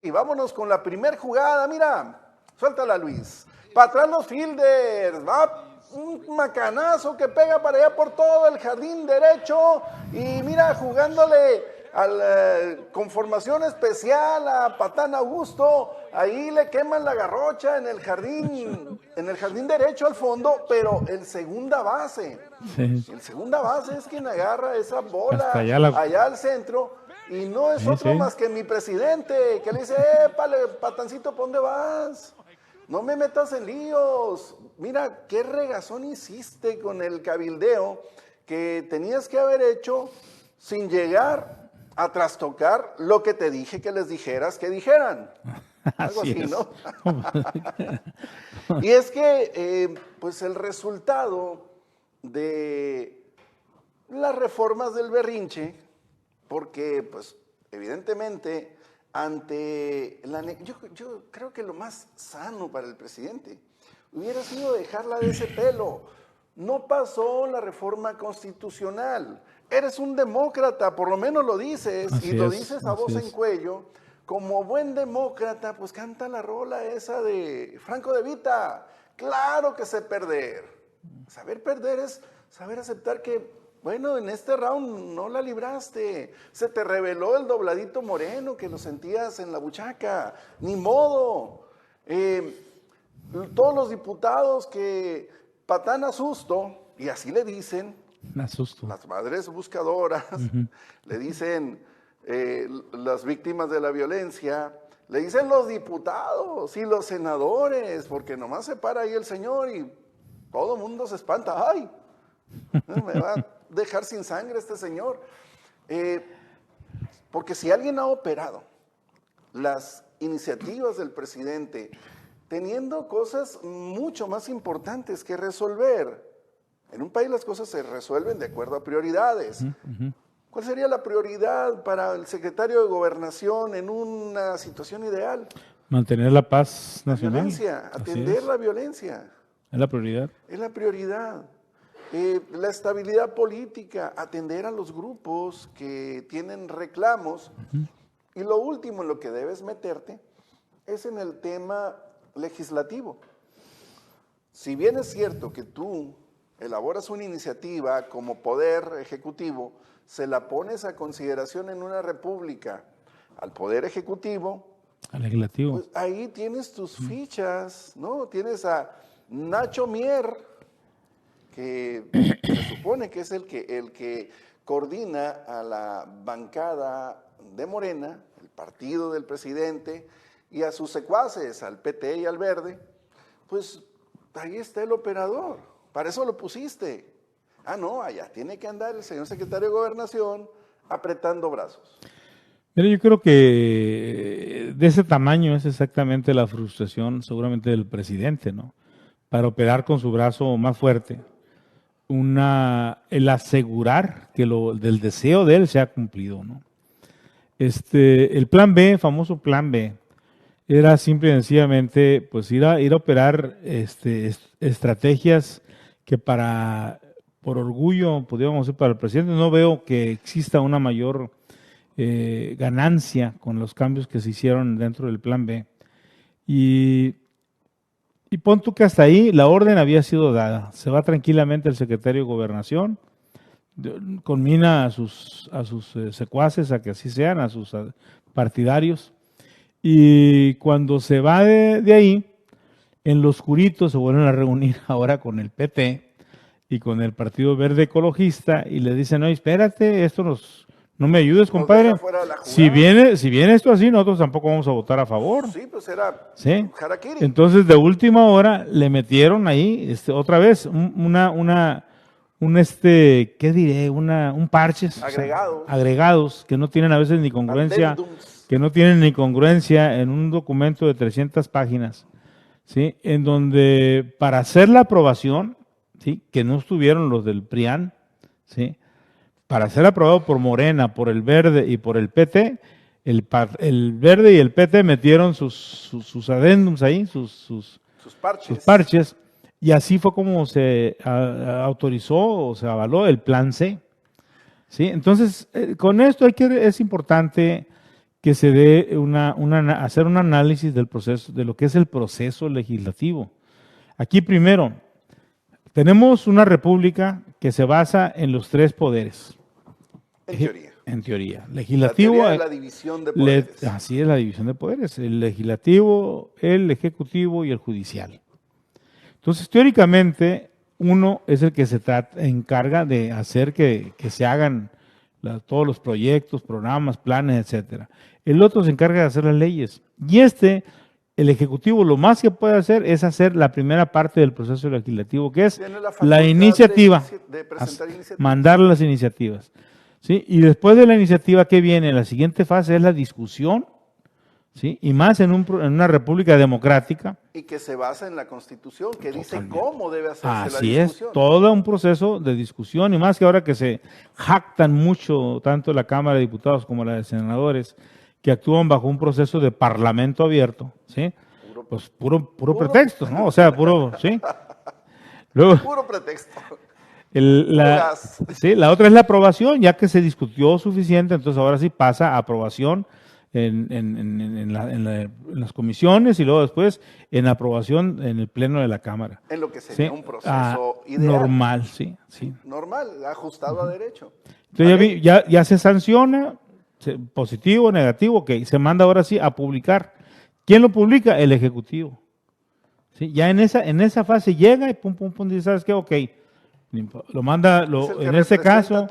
Y vámonos con la primer jugada, mira, suéltala Luis. Para atrás los fielders, va un macanazo que pega para allá por todo el jardín derecho y mira, jugándole con formación especial a Patán Augusto, ahí le queman la garrocha en el jardín derecho al fondo, pero el segunda base es quien agarra esa bola allá al centro. Y no es otro más que mi presidente, que le dice, Patancito, ¿para dónde vas? No me metas en líos. Mira, qué regazón hiciste con el cabildeo que tenías que haber hecho sin llegar a trastocar lo que te dije que les dijeras que dijeran. Algo así, ¿no? Y es que, pues el resultado de las reformas del berrinche, porque, pues, evidentemente, yo creo que lo más sano para el presidente hubiera sido dejarla de ese pelo. No pasó la reforma constitucional. Eres un demócrata, por lo menos lo dices, y lo dices a voz en cuello. Como buen demócrata, pues canta la rola esa de Franco De Vita. Claro que sé perder. Saber perder es saber aceptar que, bueno, en este round no la libraste. Se te reveló el dobladito moreno que lo sentías en la buchaca. Ni modo. Todos los diputados que Patán asusto, y así le dicen, las madres buscadoras, le dicen las víctimas de la violencia, le dicen los diputados y los senadores, porque nomás se para ahí el señor y todo el mundo se espanta. ¡Ay! Me va a dejar sin sangre este señor. Porque si alguien ha operado las iniciativas del presidente teniendo cosas mucho más importantes que resolver, en un país las cosas se resuelven de acuerdo a prioridades. ¿Cuál sería la prioridad para el secretario de Gobernación en una situación ideal? Mantener la paz nacional. Violencia, atender la violencia. Es la prioridad. Es la prioridad. La estabilidad política, atender a los grupos que tienen reclamos. Y lo último en lo que debes meterte es en el tema legislativo. Si bien es cierto que tú elaboras una iniciativa como poder ejecutivo, se la pones a consideración en una república al poder ejecutivo, al legislativo, pues ahí tienes tus fichas, ¿no? Tienes a Nacho Mier, que se supone que es el que coordina a la bancada de Morena, el partido del presidente, y a sus secuaces, al PT y al Verde. Pues ahí está el operador, para eso lo pusiste. No, allá tiene que andar el señor secretario de Gobernación apretando brazos. Mira, yo creo que de ese tamaño es exactamente la frustración seguramente del presidente, ¿no? Para operar con su brazo más fuerte. El asegurar que del deseo de él se ha cumplido, ¿no? El plan B, famoso plan B, era simple y sencillamente pues ir a operar estrategias que por orgullo, podríamos decir, para el presidente, no veo que exista una mayor ganancia con los cambios que se hicieron dentro del plan B. Y pon tú que hasta ahí la orden había sido dada. Se va tranquilamente el secretario de Gobernación, conmina a sus secuaces a que así sean, a sus partidarios. Y cuando se va de ahí, en lo oscurito se vuelven a reunir ahora con el PT y con el Partido Verde Ecologista y le dicen, no, espérate, no me ayudes, compadre. Si viene esto así, nosotros tampoco vamos a votar a favor. Sí, pues era harakiri. Entonces, de última hora, le metieron ahí, otra vez, ¿qué diré? Un parches. Agregados, que no tienen a veces ni congruencia. Que no tienen ni congruencia en un documento de 300 páginas, ¿sí? En donde para hacer la aprobación, ¿sí? Que no estuvieron los del PRIAN, ¿sí? Para ser aprobado por Morena, por el Verde y por el PT, el Verde y el PT metieron sus adendums ahí, sus parches, y así fue como se autorizó o se avaló el plan C, ¿sí? Entonces, con esto es importante que se dé hacer un análisis del proceso, de lo que es el proceso legislativo. Aquí primero, tenemos una república que se basa en los tres poderes. En teoría. En teoría. Legislativo. La teoría de la división de poderes. Así es la división de poderes. El legislativo, el ejecutivo y el judicial. Entonces, teóricamente, uno es el que se encarga de hacer que se hagan todos los proyectos, programas, planes, etcétera. El otro se encarga de hacer las leyes. Y el ejecutivo, lo más que puede hacer es hacer la primera parte del proceso legislativo, que es la iniciativa, de presentar iniciativas. mandar las iniciativas. ¿Sí? Y después de la iniciativa, ¿qué viene? La siguiente fase es la discusión, ¿sí? Y más en una república democrática. Y que se basa en la Constitución, que dice cómo debe hacerse la Así discusión. Es, todo un proceso de discusión, y más que ahora que se jactan mucho, tanto la Cámara de Diputados como la de Senadores, que actúan bajo un proceso de parlamento abierto, ¿sí? Pues puro pretexto, ¿no? O sea, ¿sí? Luego, puro pretexto. La otra es la aprobación, ya que se discutió suficiente, entonces ahora sí pasa a aprobación en las comisiones y luego después en aprobación en el pleno de la Cámara. En lo que sería un proceso ideal. Normal, sí. Normal, ajustado a derecho. Entonces ya se sanciona, positivo, negativo, que se manda ahora sí a publicar. ¿Quién lo publica? El Ejecutivo. ¿Sí? Ya en esa fase llega y pum, dice, ¿sabes qué? Ok. Lo manda, en este caso,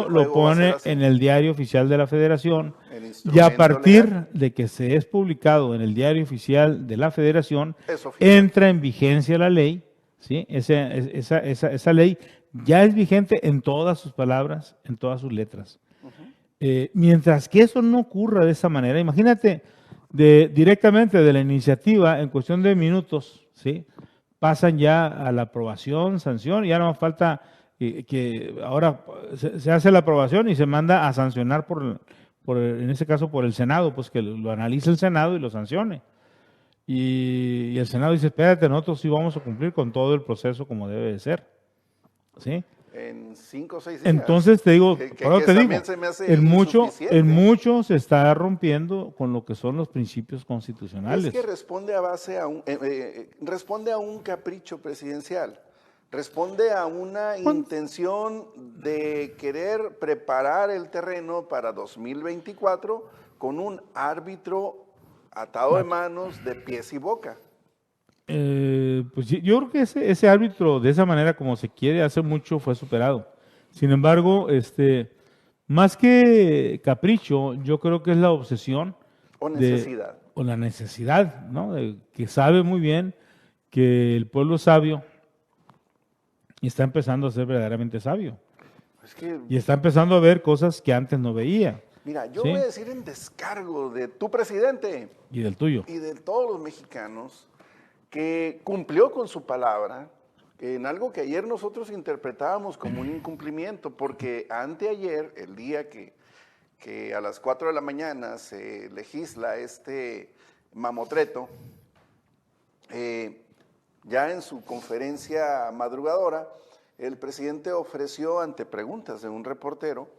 lo pone en el Diario Oficial de la Federación, y a partir legal de que se es publicado en el Diario Oficial de la Federación, entra en vigencia la ley, ¿sí? Esa ley ya es vigente en todas sus palabras, en todas sus letras. Mientras que eso no ocurra de esa manera, imagínate, directamente de la iniciativa, en cuestión de minutos, ¿sí? Pasan ya a la aprobación, sanción, y ya no falta que ahora se hace la aprobación y se manda a sancionar en ese caso por el Senado, pues que lo analice el Senado y lo sancione. Y el Senado dice, espérate, nosotros sí vamos a cumplir con todo el proceso como debe de ser. ¿Sí? En 5 o 6 días. Entonces te digo, en mucho se está rompiendo con lo que son los principios constitucionales. Es que responde responde a un capricho presidencial, responde a una intención de querer preparar el terreno para 2024 con un árbitro atado de manos, de pies y boca. Pues yo creo que ese árbitro, de esa manera como se quiere hace mucho, fue superado. Sin embargo, más que capricho, yo creo que es la obsesión o necesidad. O la necesidad, ¿no? Que sabe muy bien que el pueblo sabio está empezando a ser verdaderamente sabio. Y está empezando a ver cosas que antes no veía. Mira, yo voy a decir en descargo de tu presidente. Y del tuyo. Y de todos los mexicanos, que cumplió con su palabra, en algo que ayer nosotros interpretábamos como un incumplimiento, porque anteayer, el día que a las 4 de la mañana se legisla este mamotreto, ya en su conferencia madrugadora, el presidente ofreció ante preguntas de un reportero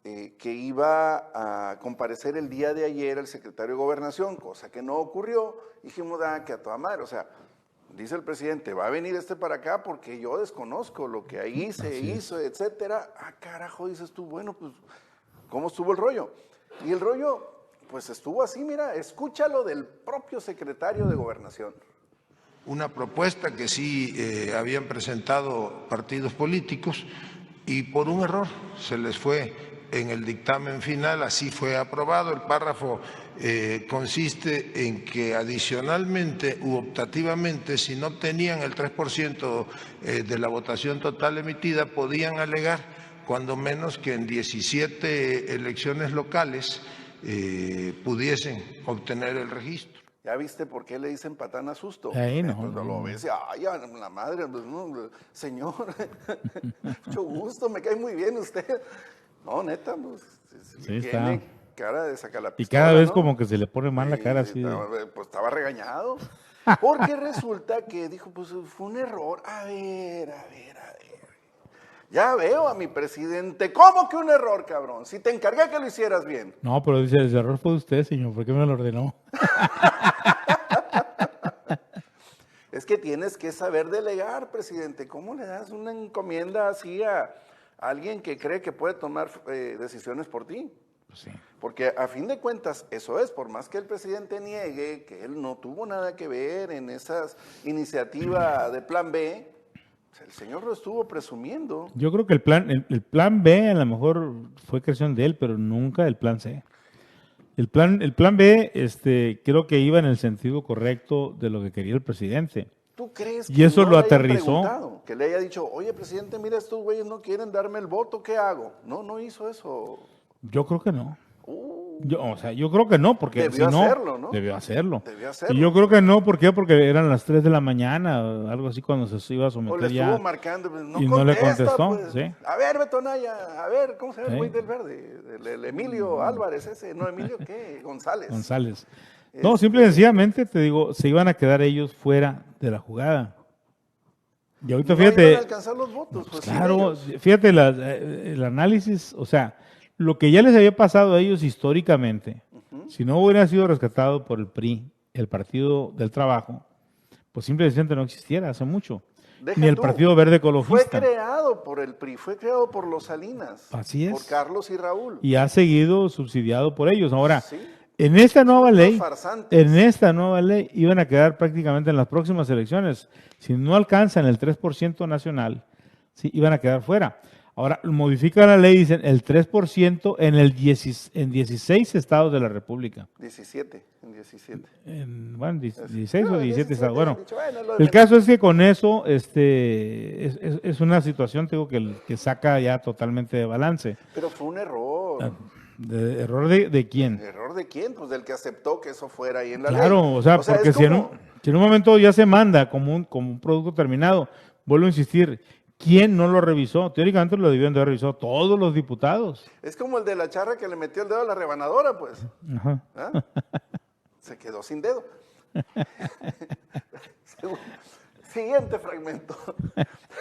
que iba a comparecer el día de ayer el secretario de Gobernación, cosa que no ocurrió. Dijimos, que a toda madre, o sea, dice el presidente, va a venir para acá porque yo desconozco lo que ahí se hizo, etcétera. Carajo, dices tú, bueno, pues, ¿cómo estuvo el rollo? Y el rollo, pues estuvo así, mira, escúchalo del propio secretario de Gobernación. Una propuesta que sí habían presentado partidos políticos y por un error se les fue en el dictamen final, así fue aprobado. El párrafo consiste en que adicionalmente u optativamente, si no obtenían el 3% de la votación total emitida, podían alegar cuando menos que en 17 elecciones locales pudiesen obtener el registro. ¿Ya viste por qué le dicen patán a susto? No. Lo ves, la madre, pues, no, señor, mucho gusto, me cae muy bien usted. No, neta, pues, tiene cara de sacar la pistola. Y cada vez como que se le pone mal la cara así. Pues estaba regañado, porque resulta que dijo, pues fue un error. A ver. Ya veo a mi presidente. ¿Cómo que un error, cabrón? Si te encargué que lo hicieras bien. No, pero dice, el error fue de usted, señor, ¿por qué me lo ordenó? Es que tienes que saber delegar, presidente. ¿Cómo le das una encomienda así a alguien que cree que puede tomar decisiones por ti? Pues sí. Porque a fin de cuentas, eso es, por más que el presidente niegue que él no tuvo nada que ver en esas iniciativas de Plan B, pues el señor lo estuvo presumiendo. Yo creo que el plan B a lo mejor fue creación de él, pero nunca el plan C. El plan B, creo que iba en el sentido correcto de lo que quería el presidente. ¿Tú crees Y que eso no lo le hayan aterrizó? preguntado? Que le haya dicho, oye, presidente, mira, estos güeyes no quieren darme el voto, ¿qué hago? No hizo eso. Yo creo que no. Yo creo que no, porque Debió si no, hacerlo, ¿no? debió hacerlo. Debió hacerlo. Y yo creo que no, ¿por qué? Porque eran las 3 de la mañana, o algo así, cuando se iba a O someter le ya. estuvo marcando, pues, y no le contestó, pues. sí. A ver, Beto Anaya, a ver, ¿cómo se llama el Sí. güey del verde? El Emilio Álvarez ese, no, Emilio, ¿qué? González. No, simple y sencillamente, te digo, se iban a quedar ellos fuera de la jugada. Y ahorita No fíjate, iban a alcanzar los votos, pues, sin claro, ellos. fíjate el análisis, o sea, lo que ya les había pasado a ellos históricamente, si no hubiera sido rescatado por el PRI, el Partido del Trabajo, pues simplemente no existiera hace mucho. Deja Ni el tú, Partido Verde Fue Ecologista. creado por el PRI, fue creado por los Salinas. Así es. Por Carlos y Raúl. Y ha seguido subsidiado por ellos. Ahora, Sí. en esta nueva Son ley, unos farsantes. iban a quedar prácticamente en las próximas elecciones. Si no alcanzan el 3% nacional, sí, iban a quedar fuera. Ahora, modifica la ley, dicen el 3% en 16 estados de la República. 17, en 17. Bueno, 16 o No, 17 estados. han Bueno, dicho, bueno, lo de el menos. caso es que con eso es una situación, te digo, que saca ya totalmente de balance. Pero fue un error. ¿Error de quién? ¿Error de quién? Pues del que aceptó que eso fuera ahí en la ley. Claro, o sea, porque es si en como- un momento ya se manda como un producto terminado, vuelvo a insistir, ¿quién no lo revisó? Teóricamente lo debían de haber revisado todos los diputados. Es como el de la charra que le metió el dedo a la rebanadora, pues. Ajá. ¿Ah? Se quedó sin dedo. Siguiente fragmento.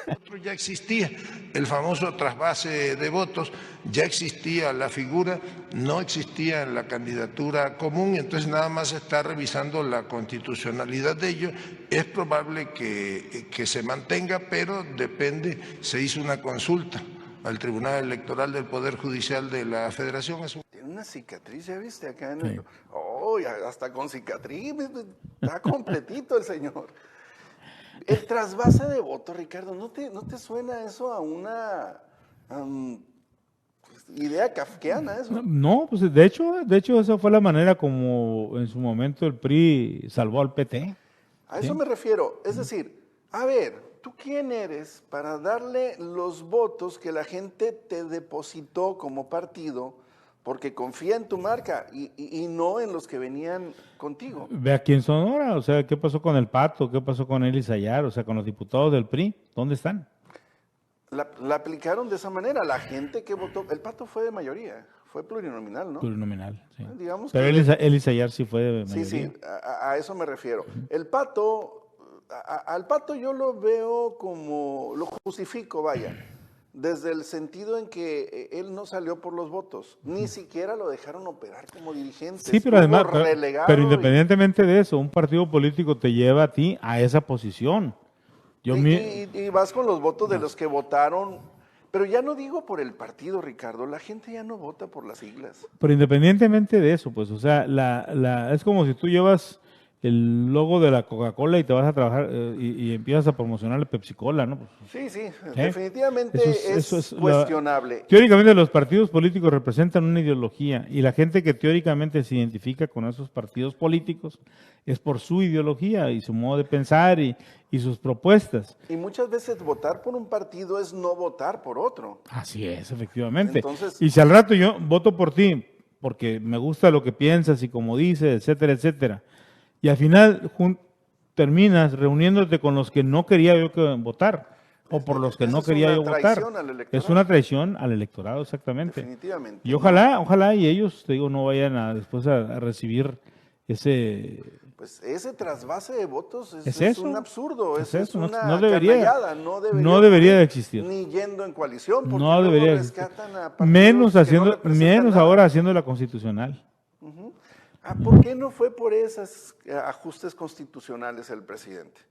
Otro ya existía, el famoso trasvase de votos, ya existía la figura, no existía la candidatura común, entonces nada más se está revisando la constitucionalidad de ello. Es probable que se mantenga, pero depende, se hizo una consulta al Tribunal Electoral del Poder Judicial de la Federación. Tiene una cicatriz, ¿ya viste? Acá en el... Oh, hasta con cicatriz, está completito el señor. El trasvase de votos, Ricardo, ¿no te suena eso a una idea kafkiana eso? No, pues de hecho esa fue la manera como en su momento el PRI salvó al PT. A eso me refiero. Es decir, a ver, ¿tú quién eres para darle los votos que la gente te depositó como partido porque confía en tu marca y no en los que venían contigo? Ve aquí en Sonora, o sea, ¿qué pasó con el Pato? ¿Qué pasó con Eli Sayar? O sea, con los diputados del PRI, ¿dónde están? La aplicaron de esa manera. La gente que votó, el Pato fue de mayoría, fue plurinominal, ¿no? Plurinominal, sí. Digamos Pero que- Eli Sayar sí fue de mayoría. Sí, a eso me refiero. El Pato, al Pato yo lo veo como, lo justifico, vaya, desde el sentido en que él no salió por los votos, ni siquiera lo dejaron operar como dirigente. Sí, pero estuvo además, relegado pero y- independientemente de eso, un partido político te lleva a ti a esa posición. y vas con los votos de los que votaron, pero ya no digo por el partido, Ricardo, la gente ya no vota por las siglas. Pero independientemente de eso, pues, o sea, es como si tú llevas el logo de la Coca-Cola y te vas a trabajar y empiezas a promocionar la Pepsi-Cola, ¿no? Pues, Sí, definitivamente Eso es es cuestionable. teóricamente los partidos políticos representan una ideología y la gente que teóricamente se identifica con esos partidos políticos es por su ideología y su modo de pensar y sus propuestas. Y muchas veces votar por un partido es no votar por otro. Así es, efectivamente. Entonces- y si al rato yo voto por ti porque me gusta lo que piensas y como dices, etcétera, etcétera, y al final terminas reuniéndote con los que no quería yo votar o por los que Esa no es quería una yo votar. traición al electorado. Es una traición al electorado, exactamente. Definitivamente. Y ojalá y ellos, te digo, no vayan después a recibir ese Pues ese trasvase de votos Es es eso, un absurdo, es es eso, no- una no debería, canallada, no debería de existir. Ni yendo en coalición, porque No luego debería existir. rescatan a partidos Menos que no haciendo, representan menos nada. ahora haciendo la constitucional. ¿Por qué no fue por esos ajustes constitucionales el presidente?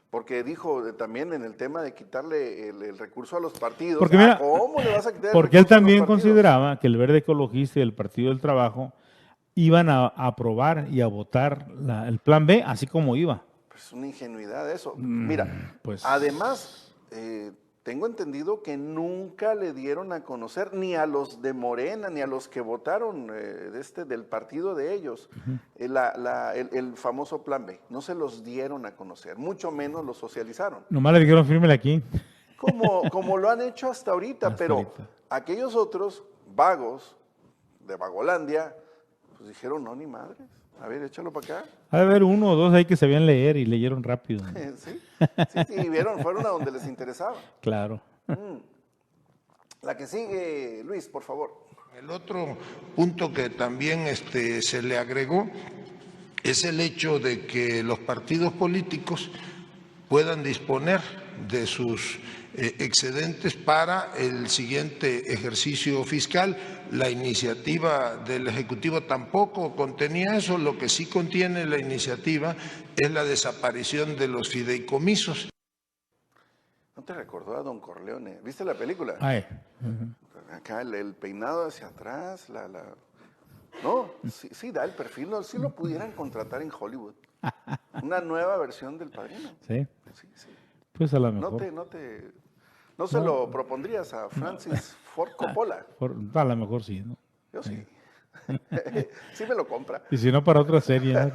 Porque dijo también en el tema de quitarle el recurso a los partidos. Porque mira, ¿Cómo le vas a quitar el porque él recurso a los también partidos? consideraba que el Verde Ecologista y el Partido del Trabajo iban a aprobar y a votar el plan B así como iba. Pues una ingenuidad eso. Mira, pues- además, tengo entendido que nunca le dieron a conocer ni a los de Morena, ni a los que votaron del partido de ellos, el famoso plan B. No se los dieron a conocer, mucho menos lo socializaron. Nomás le dijeron fírmele aquí. Como lo han hecho hasta ahorita, Hasta pero ahorita. aquellos otros vagos de Vagolandia, pues dijeron, no, ni madres. A ver, échalo para acá. Ha de haber uno o dos ahí que sabían leer y leyeron rápido. Sí, y fueron a donde les interesaba. Claro. La que sigue, Luis, por favor. El otro punto que también se le agregó es el hecho de que los partidos políticos puedan disponer de sus excedentes para el siguiente ejercicio fiscal. La iniciativa del Ejecutivo tampoco contenía eso, lo que sí contiene la iniciativa es la desaparición de los fideicomisos. ¿No te recordó a Don Corleone? ¿Viste la película? Ay. Acá el peinado hacia atrás, No, sí da el perfil, no, sí lo pudieran contratar en Hollywood. Una nueva versión del Padrino. Sí. Sí. Pues a lo mejor. No se lo propondrías a Francis Ford Coppola. A lo mejor sí, ¿no? Yo sí. Sí me lo compra. Y si no, para otra serie, ¿no?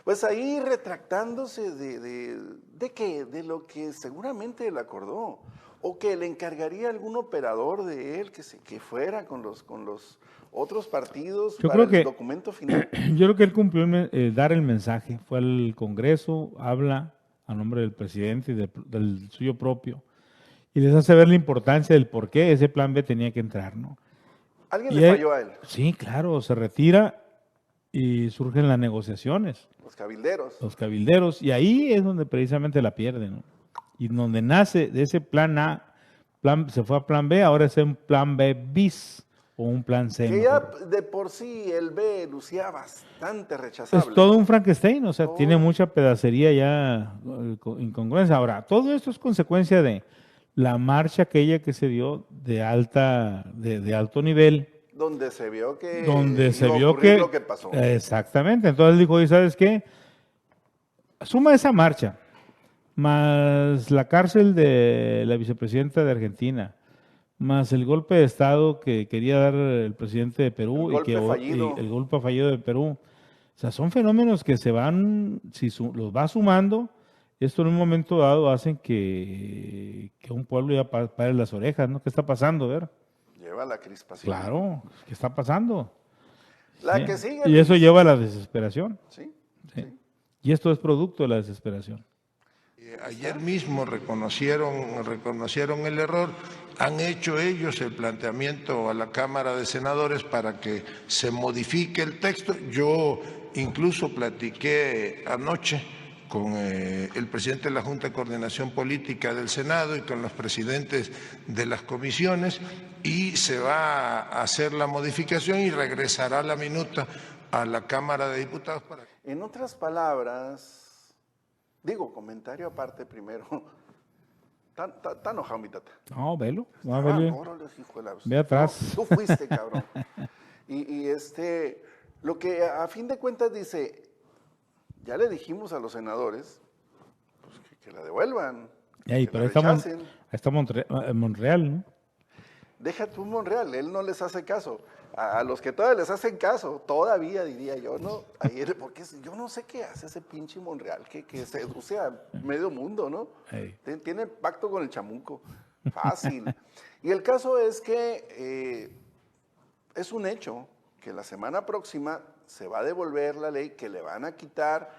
Pues ahí retractándose ¿de qué? De lo que seguramente él acordó. O que le encargaría algún operador de él que fuera con los otros partidos Yo para creo el documento final. Yo creo que él cumplió dar el mensaje. Fue al Congreso, habla a nombre del presidente y del suyo propio. Y les hace ver la importancia del por qué ese plan B tenía que entrar, ¿no? ¿Alguien le falló a él? Sí, claro, se retira y surgen las negociaciones. Los cabilderos. Los cabilderos, y ahí es donde precisamente la pierden, ¿no? Y donde nace de ese plan A, se fue a plan B, ahora es un plan B bis o un plan C. Que ya de por sí el B lucía bastante rechazable. Es todo un Frankenstein, o sea, tiene mucha pedacería ya, incongruencia. Ahora, todo esto es consecuencia de la marcha aquella que se dio de alto nivel. Donde se vio que lo que pasó. Exactamente. Entonces dijo, ¿y sabes qué? Suma esa marcha, más la cárcel de la vicepresidenta de Argentina, más el golpe de Estado que quería dar el presidente de Perú y el golpe fallido de Perú. O sea, son fenómenos que se van, si los va sumando, esto en un momento dado hacen que un pueblo ya pare las orejas, ¿no? ¿Qué está pasando? A ver. Lleva la crispación. Claro, ¿qué está pasando? La que sigue. Y eso lleva a la desesperación. Sí. Y esto es producto de la desesperación. Ayer mismo reconocieron el error, han hecho ellos el planteamiento a la Cámara de Senadores para que se modifique el texto. Yo incluso platiqué anoche con el presidente de la Junta de Coordinación Política del Senado y con los presidentes de las comisiones, y se va a hacer la modificación y regresará la minuta a la Cámara de Diputados. En otras palabras, comentario aparte primero. Está enojado mi tata. No, velo. Órale, hijo de la... Ve atrás. Tú fuiste, cabrón. y lo que a fin de cuentas dice, ya le dijimos a los senadores pues, que la devuelvan. Pero ahí está Monreal, ¿no? Deja tú Monreal, él no les hace caso. A los que todavía les hacen caso, todavía diría yo, ¿no? Ayer, porque yo no sé qué hace ese pinche Monreal, que seduce a medio mundo, ¿no? Tiene pacto con el chamuco, fácil. Y el caso es que es un hecho que la semana próxima se va a devolver la ley, que le van a quitar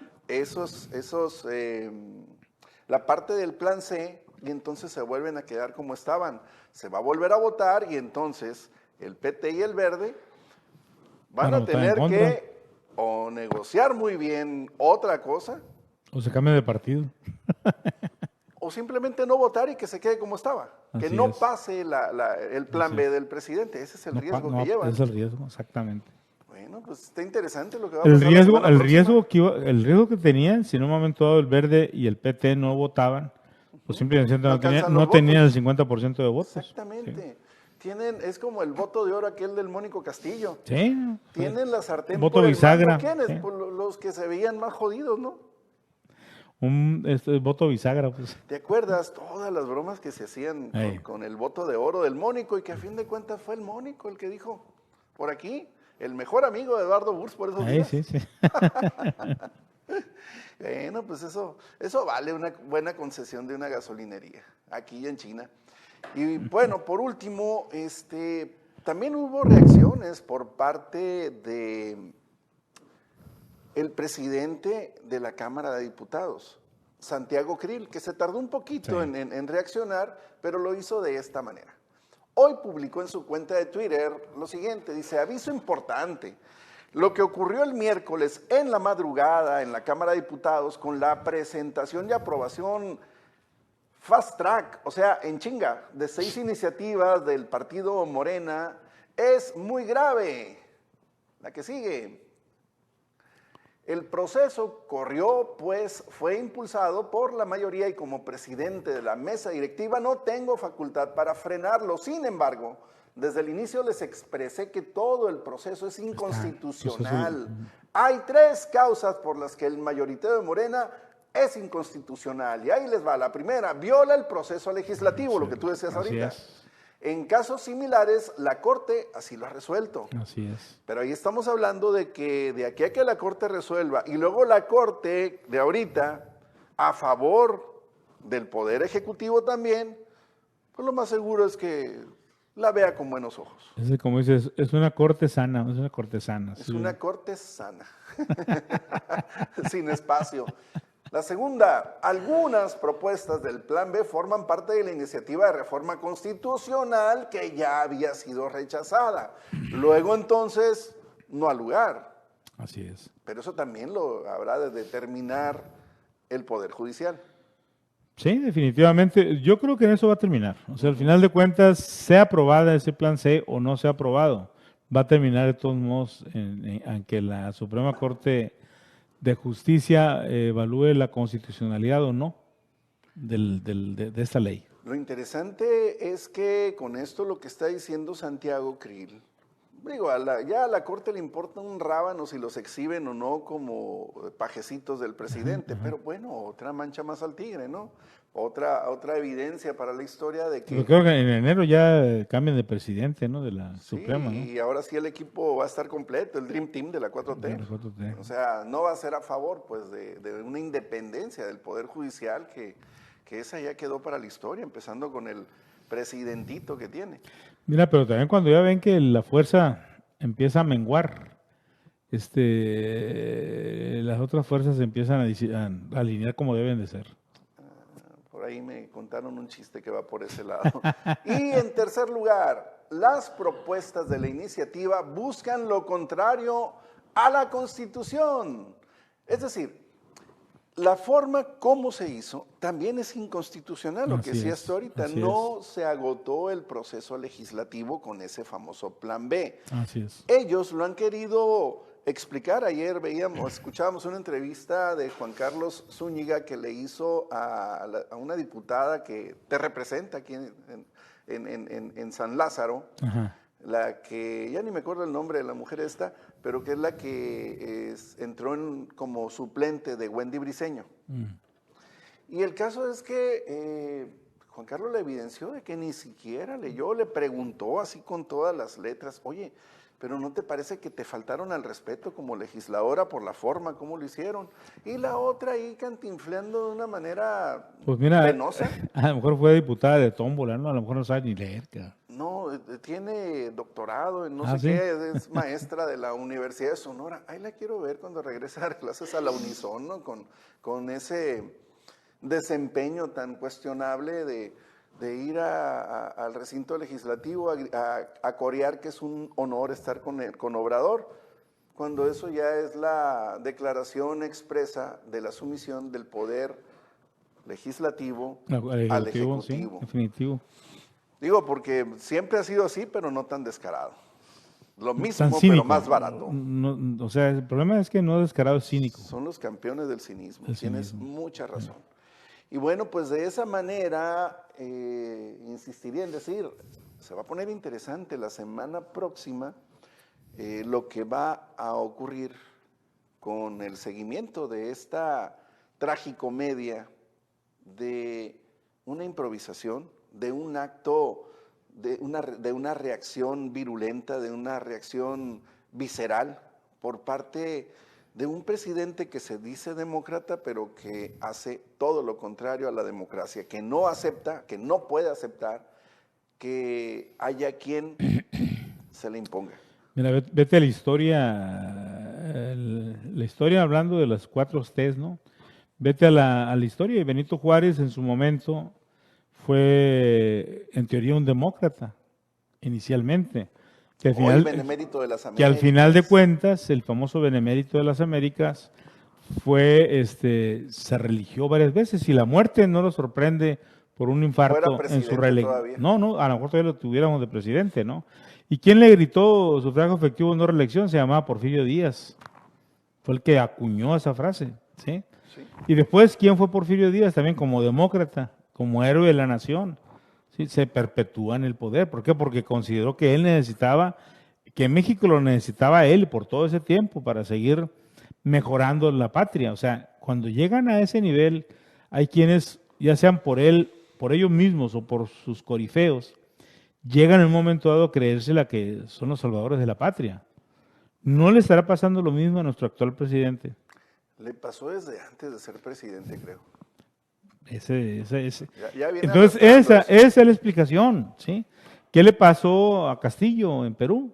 la parte del plan C, y entonces se vuelven a quedar como estaban. Se va a volver a votar y entonces el PT y el Verde van a tener que o negociar muy bien otra cosa, O se cambia de partido. o simplemente no votar y que se quede como estaba. Que Así no es. pase el plan Así B es. del presidente. Ese es el No, riesgo no, que llevan. es el riesgo, exactamente. Bueno, pues está interesante lo que va a pasar la semana El próxima. el riesgo que tenían, si en un momento dado el Verde y el PT no votaban, pues simplemente No alcanzan no los tenían el votos. 50% de votos. Exactamente. Es como el voto de oro aquel del Mónico Castillo. Sí. Sí. Tienen la sartén Voto por el bisagra. mango. ¿Quiénes? Sí. Por los que se veían más jodidos, ¿no? Voto bisagra, pues. ¿Te acuerdas todas las bromas que se hacían Ey. con el voto de oro del Mónico y que a fin de cuentas fue el Mónico el que dijo, por aquí, el mejor amigo de Eduardo Burs por esos días? Sí, sí. Bueno, pues eso vale una buena concesión de una gasolinería, aquí en China. Y bueno, por último, también hubo reacciones por parte de el presidente de la Cámara de Diputados, Santiago Krill, que se tardó un poquito Sí. en reaccionar, pero lo hizo de esta manera. Hoy publicó en su cuenta de Twitter lo siguiente, dice, aviso importante, lo que ocurrió el miércoles en la madrugada en la Cámara de Diputados con la presentación y aprobación fast track, o sea, en chinga, de 6 iniciativas del partido Morena, es muy grave. La que sigue. El proceso corrió, pues fue impulsado por la mayoría y como presidente de la mesa directiva no tengo facultad para frenarlo. Sin embargo, desde el inicio les expresé que todo el proceso es inconstitucional. Hay 3 causas por las que el mayoritario de Morena es inconstitucional. Y ahí les va. La primera, viola el proceso legislativo, lo que tú decías ahorita. En casos similares, la Corte así lo ha resuelto. Así es. Pero ahí estamos hablando de que de aquí a que la Corte resuelva y luego la Corte de ahorita a favor del Poder Ejecutivo también, pues lo más seguro es que la vea con buenos ojos. Como dices, es una cortesana, es una cortesana. Es sí. una Corte sana, sin espacio. La segunda, algunas propuestas del Plan B forman parte de la iniciativa de reforma constitucional que ya había sido rechazada. Luego entonces no ha lugar. Así es. Pero eso también lo habrá de determinar el Poder Judicial. Sí, definitivamente. Yo creo que en eso va a terminar. O sea, al final de cuentas, sea aprobada ese plan C o no sea aprobado, va a terminar de todos modos en que la Suprema Corte de Justicia evalúe la constitucionalidad o no de esta ley. Lo interesante es que con esto lo que está diciendo Santiago Krill, digo, ya a la Corte le importa un rábano si los exhiben o no como pajecitos del presidente, pero bueno, otra mancha más al tigre, ¿no? Otra evidencia para la historia de que... Pero creo que en enero ya cambian de presidente, ¿no? De la Suprema, ¿no? Y ahora sí el equipo va a estar completo, el Dream Team de la 4T. De la 4T. O sea, no va a ser a favor pues de una independencia del Poder Judicial que esa ya quedó para la historia, empezando con el presidentito que tiene. Mira, pero también cuando ya ven que la fuerza empieza a menguar, las otras fuerzas empiezan a alinear como deben de ser. Por ahí me contaron un chiste que va por ese lado. Y en tercer lugar, las propuestas de la iniciativa buscan lo contrario a la Constitución. Es decir, la forma como se hizo también es inconstitucional, lo que decías tú ahorita. No se agotó el proceso legislativo con ese famoso plan B. Así es. Ellos lo han querido explicar. Ayer escuchábamos una entrevista de Juan Carlos Zúñiga que le hizo a una diputada que te representa aquí en San Lázaro. Ajá. La que, ya ni me acuerdo el nombre de la mujer esta, pero que es la que entró como suplente de Wendy Briceño. Y el caso es que Juan Carlos le evidenció de que ni siquiera leyó, le preguntó así con todas las letras, oye, pero ¿no te parece que te faltaron al respeto como legisladora por la forma como lo hicieron? Y la otra ahí cantinfleando de una manera pues mira, penosa. A lo mejor fue diputada de tómbola, ¿no? A lo mejor no sabe ni leer. No, tiene doctorado en no sé ¿sí? qué, es maestra de la Universidad de Sonora. Ahí la quiero ver cuando regrese a dar clases a la Unison, ¿no? Con ese desempeño tan cuestionable de ir al recinto legislativo a corear que es un honor estar con Obrador. cuando eso ya es la declaración expresa de la sumisión del poder legislativo al ejecutivo. Sí, definitivo. Digo, porque siempre ha sido así, pero no tan descarado. Lo mismo, Tan cínico, pero más barato. O sea, el problema es que no descarado, es cínico. Son los campeones del cinismo. El Tienes cinismo. mucha razón. Y bueno, pues de esa manera, insistiría en decir, se va a poner interesante la semana próxima lo que va a ocurrir con el seguimiento de esta tragicomedia de una improvisación, de un acto, de una reacción virulenta, de una reacción visceral por parte de un presidente que se dice demócrata, pero que hace todo lo contrario a la democracia, que no acepta, que no puede aceptar que haya quien se le imponga. Mira, vete a la historia hablando de las 4 T's, ¿no? Vete a la historia, y Benito Juárez en su momento fue, en teoría, un demócrata, inicialmente. Que al final, Benemérito de las Américas. Que al final de cuentas, el famoso Benemérito de las Américas fue, se religió varias veces, y la muerte no lo sorprende por un infarto en su reelección. No, a lo mejor todavía lo tuviéramos de presidente, ¿no? ¿Y quién le gritó sufragio efectivo no reelección? Se llamaba Porfirio Díaz. Fue el que acuñó esa frase, ¿sí? Sí. Y después, ¿quién fue Porfirio Díaz? También como demócrata, como héroe de la nación. ¿Sí? Se perpetúa en el poder. ¿Por qué? Porque consideró que él necesitaba, que México lo necesitaba a él por todo ese tiempo para seguir mejorando la patria. O sea, cuando llegan a ese nivel, hay quienes, ya sean por él, por ellos mismos o por sus corifeos, llegan en un momento dado a creérsela que son los salvadores de la patria. ¿No le estará pasando lo mismo a nuestro actual presidente? Le pasó desde antes de ser presidente, creo. Entonces, esa es la explicación, ¿sí? ¿Qué le pasó a Castillo en Perú?